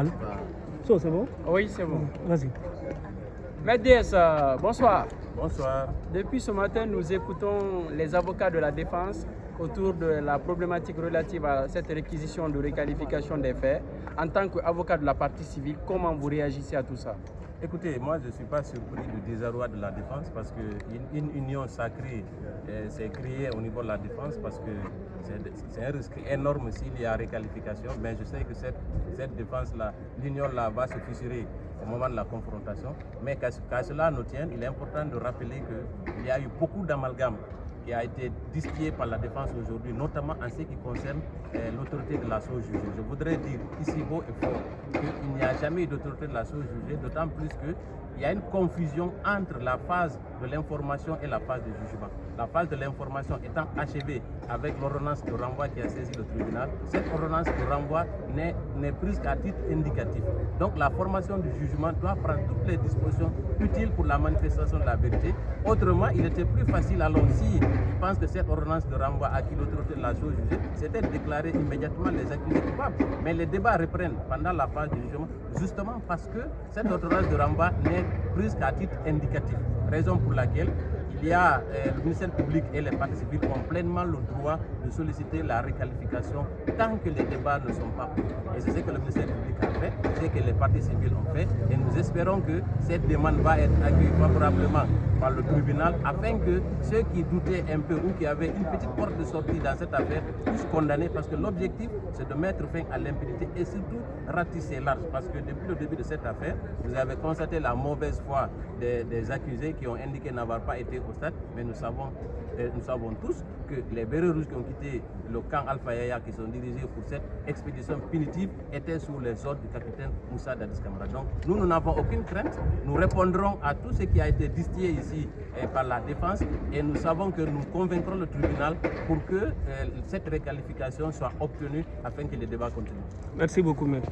Allô? C'est bon? Oui, c'est bon. Vas-y. Maître DS, bonsoir. Bonsoir. Depuis ce matin, nous écoutons les avocats de la défense autour de la problématique relative à cette réquisition de requalification des faits. En tant qu'avocat de la partie civile, comment vous réagissez à tout ça? Écoutez, moi je ne suis pas surpris du désarroi de la défense parce qu'une union sacrée s'est créée au niveau de la défense parce que c'est un risque énorme s'il y a requalification, mais je sais que cette défense-là, l'union-là va se fissurer au moment de la confrontation. Mais qu'à cela nous tienne, il est important de rappeler qu'il y a eu beaucoup d'amalgames qui a été distillé par la défense aujourd'hui, notamment en ce qui concerne l'autorité de la chose jugée. Je voudrais dire ici haut et fort qu'il n'y a jamais eu d'autorité de la chose jugée, d'autant plus qu'il y a une confusion entre la phase de l'information et la phase du jugement. La phase de l'information étant achevée avec l'ordonnance de renvoi qui a saisi le tribunal, cette ordonnance de renvoi n'est prise qu'à titre indicatif. Donc la formation du jugement doit prendre toutes les dispositions utiles pour la manifestation de la vérité. Autrement, il était plus facile alors si je pense que cette ordonnance de renvoi à qui l'autorité de la chose jugée, c'était de déclarer immédiatement les accusés coupables. Mais les débats reprennent pendant la phase du jugement, justement parce que cette ordonnance de renvoi n'est prise qu'à titre indicatif. Raison pour laquelle il y a le ministère public et les parties civiles ont pleinement le droit de solliciter la requalification tant que les débats ne sont pas pris. Et c'est ce que le ministère public a fait, c'est ce que les parties civiles ont fait. Et nous espérons que cette demande va être accueillie favorablement par le tribunal afin que ceux qui doutaient un peu ou qui avaient une petite porte de sortie dans cette affaire puissent condamner, parce que l'objectif c'est de mettre fin à l'impunité et surtout ratisser large, parce que depuis le début de cette affaire, vous avez constaté la mauvaise foi des accusés qui ont indiqué n'avoir pas été au stade, mais nous savons tous que les bérets rouges qui ont quitté le camp Alpha Yaya, qui sont dirigés pour cette expédition punitive, étaient sous les ordres du capitaine Moussa Dadis Camara. Donc nous n'avons aucune crainte, nous répondrons à tout ce qui a été distillé ici par la défense et nous savons que nous convaincrons le tribunal pour que cette requalification soit obtenue afin que les débats continuent. Merci beaucoup, maître.